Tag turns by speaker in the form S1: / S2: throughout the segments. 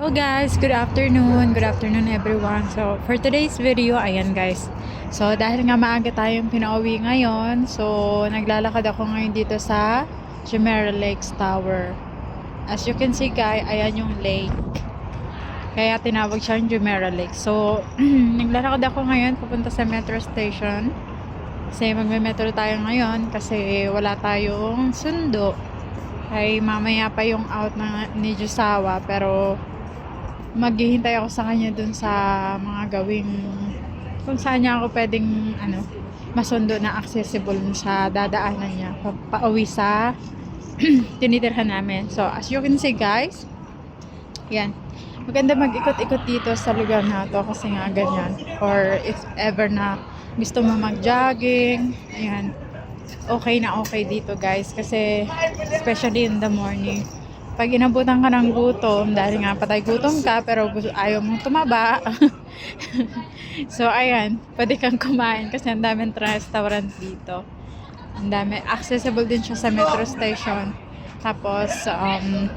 S1: Hello guys, good afternoon everyone. So for today's video, ayan guys. So dahil nga maaga tayong pinauwi ngayon, so naglalakad ako ngayon dito sa Jumeirah Lakes Tower. As you can see guys, ayan yung lake. Kaya tinawag siyang Jumeirah Lake. So naglalakad ako ngayon papunta sa metro station. Kasi magme-metro tayo ngayon kasi wala tayong sundo. Ay mamaya pa yung out ni Jusawa, pero maghihintay ako sa kanya dun sa mga gawing kung saan niya ako pwedeng masundo na accessible sa dadaanan niya pauwi sa tinitirhan namin. So as you can see guys, yan, maganda mag-ikot-ikot dito sa lugar na to kasi nga ganyan, or if ever na gusto mo mag-jogging, ayan, okay na okay dito guys, kasi especially in the morning pag inabutan ka ng gutom, dahil nga patay gutom ka pero ayaw mong tumaba. So ayan, pwede kang kumain kasi ang daming restaurant dito, ang dami, accessible din siya sa metro station. Tapos ang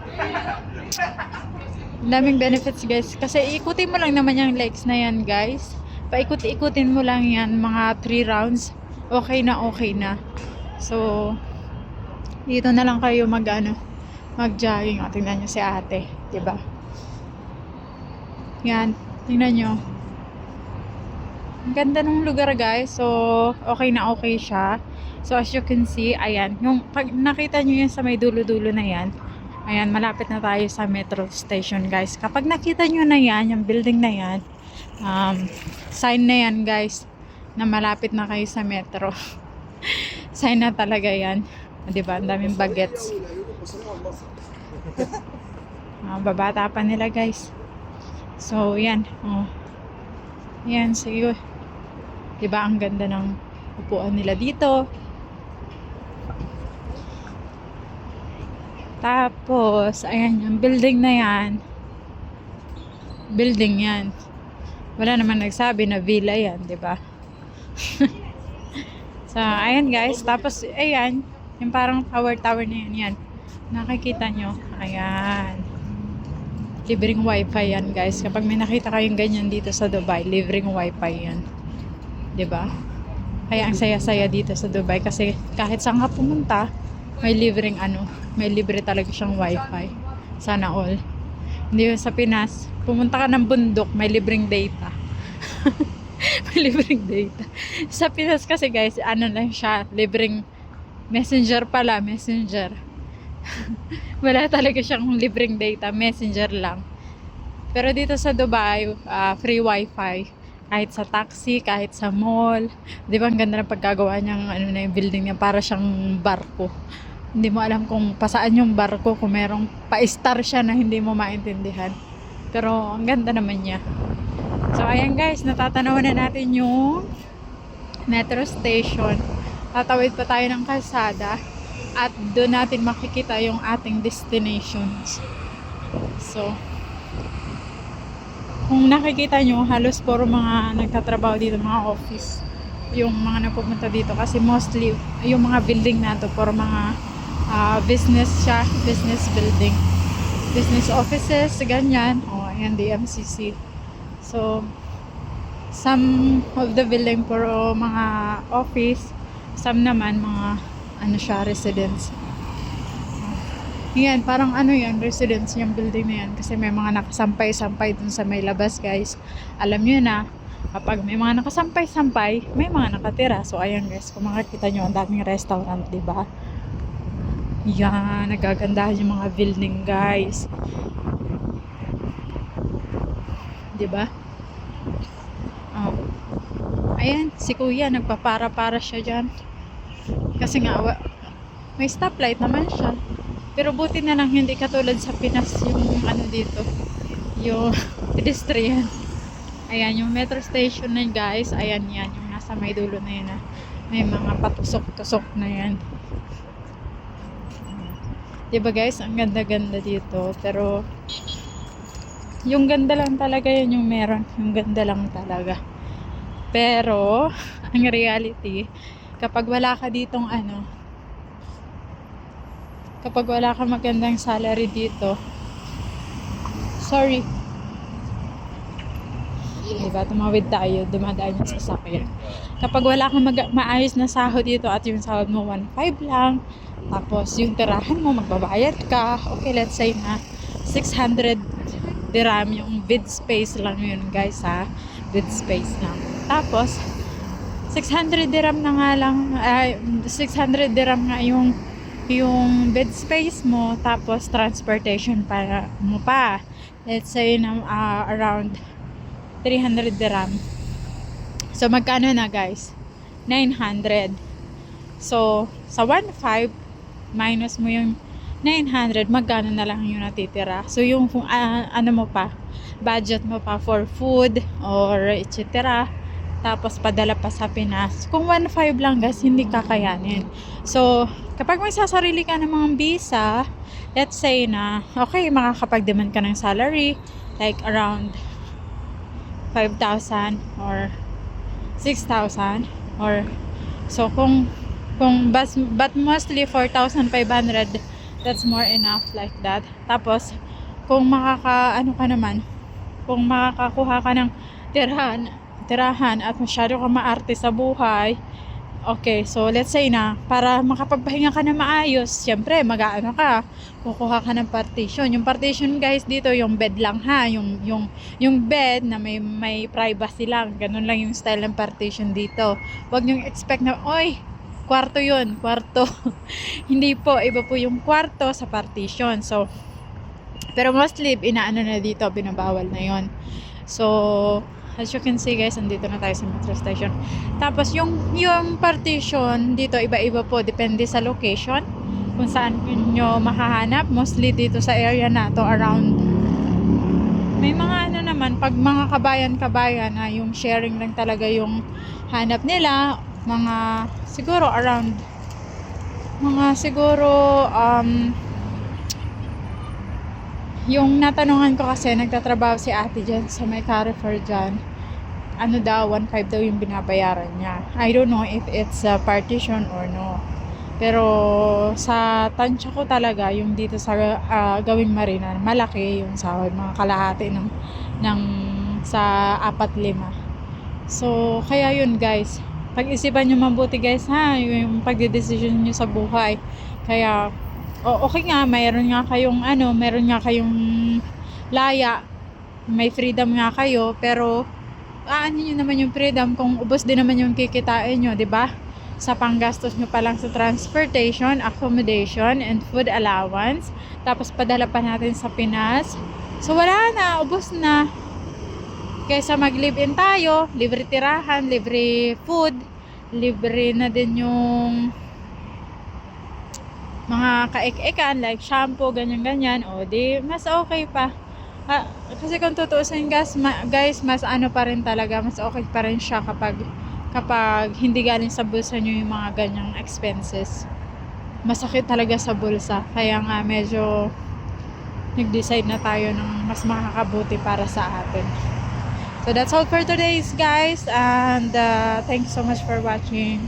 S1: daming benefits guys, kasi ikutin mo lang naman yung lakes na yan guys, paikot-ikutin mo lang yan, mga 3 rounds, okay na okay na. So dito na lang kayo mag-jogging. O, tingnan nyo si ate, diba? Yan, tingnan nyo. Ang ganda ng lugar guys. So, okay na okay siya. So, as you can see, ayan, yung pag nakita nyo yan sa may dulo-dulo na yan, ayan, malapit na tayo sa metro station guys. Kapag nakita nyo na yan, yung building na yan, sign na yan guys, na malapit na kayo sa metro. Sign na talaga yan. Diba? Ang daming bagets. Babata pa nila guys. So yan, yan, sige, diba ang ganda ng upuan nila dito. Tapos ayan, yung building na yan, building yan, wala naman nagsabi na villa yan, diba? So ayan guys, tapos ayan, yung parang tower na yan, nakikita nyo, ayan, libreng wifi yan guys. Kapag may nakita kayong ganyan dito sa Dubai, libreng wifi yan, diba? Kaya ang saya-saya dito sa Dubai kasi kahit saan ka pumunta, may libreng may libre talaga siyang wifi. Sana all. Hindi yun sa Pinas, pumunta ka ng bundok, may libreng data. May libreng data sa Pinas kasi guys, lang siya, libreng messenger pala, messenger. Wala talaga siyang libreng data, messenger lang. Pero dito sa Dubai, free wifi. Kahit sa taxi, kahit sa mall. Di ba ang ganda ng pagkagawa niyang na yung building niya, para siyang barko. Hindi mo alam kung pasaan yung barko, kung merong pa-star siya na hindi mo maintindihan. Pero ang ganda naman niya. So ayan guys, natatanawan na natin yung metro station. Tatawid pa tayo ng kalsada at doon natin makikita yung ating destinations. So kung nakikita nyo, halos puro mga nagtatrabaho dito, mga office yung mga napupunta dito, kasi mostly yung mga building na to puro mga business siya, business building, business offices, ganyan. Ayan, DMCC. So some of the building puro mga office, some naman mga siya, residence. Yan, parang yan, residence yung building na yan, kasi may mga nakasampay-sampay dun sa may labas guys. Alam nyo na, kapag may mga nakasampay-sampay, may mga nakatira. So ayan guys, kung makikita nyo, ang daming restaurant, diba? Yan, nagagandahan yung mga building guys, diba? Ayan, si kuya nagpapara-para siya dyan kasi nga may stoplight naman siya. Pero buti na lang hindi katulad sa Pinas yung dito, yung pedestrian. Ayan yung metro station na guys. Ayan yan, yung nasa may dulo na yan, may mga patusok-tusok na yan. Diba guys, ang ganda-ganda dito. Pero yung ganda lang talaga yan yung meron, yung ganda lang talaga. Pero ang reality, kapag wala ka ditong kapag wala ka magandang salary dito, Sorry. Diba, tumawid tayo, dumadaan yung sasakyan. Kapag wala kang maayos na sahod dito at yung sahod mo 1.5 lang, tapos yung tirahan mo, magbabayad ka, okay, let's say na 600 dirham yung bed space lang yun guys ha, bed space lang. Tapos, 600 dirham na nga lang, 600 dirham nga yung bed space mo, tapos transportation para mo pa. Let's say na around 300 dirham. So, magkano na guys? 900. So, sa 1.5, minus mo yung 900, magkano na lang yung natitira. So, yung ano mo pa, budget mo pa for food or etc. Tapos, padala pa sa Pinas. Kung 1.5 lang guys, hindi kakayanin. So, kapag may sasarili ka ng mga visa, let's say na, okay, makakapag-demand ka ng salary, like around 5,000 or 6,000 or so kung but mostly 4,500, that's more enough like that. Tapos kung kung makakakuha ka ng tirahan at masyado ka maarte sa buhay, okay, so let's say na para makapagpahinga ka na maayos, syempre kukuha ka ng partition. Yung partition guys dito, yung bed lang ha, yung bed na may privacy lang. Ganun lang yung style ng partition dito. Huwag niyong expect na, oy, kwarto yun, kwarto. Hindi po, iba po yung kwarto sa partition. So, pero mostly inaano na dito, binabawal na yon. So, as you can see guys, andito na tayo sa metro station. Tapos yung partition dito iba-iba po, depende sa location kung saan nyo mahahanap. Mostly dito sa area na to, around may mga ano naman, pag mga kabayan na yung sharing lang talaga yung hanap nila, mga siguro around yung natanungan ko kasi, nagtatrabaho si ate dyan sa may Carrefour dyan. Ano daw, 1.5 daw yung binabayaran niya. I don't know if it's a partition or no. Pero sa tansya ko talaga, yung dito sa Gawing Marina, malaki yung sahod, mga kalahati ng sa 4-5. So, kaya yun guys. Pag-isipan nyo mabuti guys ha, yung pagdedesisyon nyo sa buhay. Kaya, okay nga, meron nga kayong laya, may freedom nga kayo, pero ano nyo naman yung freedom kung ubos din naman yung kikitain nyo, di ba? Sa panggastos nyo pa lang sa transportation, accommodation, and food allowance, tapos padala pa natin sa Pinas. So wala na, ubos na. Kaysa mag-live-in tayo, libre tirahan, libre food, libre na din yung mga kaek-ekan like shampoo, ganyan-ganyan, o di mas okay pa. Kasi kung tutuusin guys, mas ano pa rin talaga, mas okay pa rin siya kapag hindi galing sa bulsa nyo yung mga ganyang expenses. Masakit talaga sa bulsa, kaya nga medyo nag-decide na tayo ng mas makakabuti para sa atin. So that's all for today's guys, and thanks so much for watching.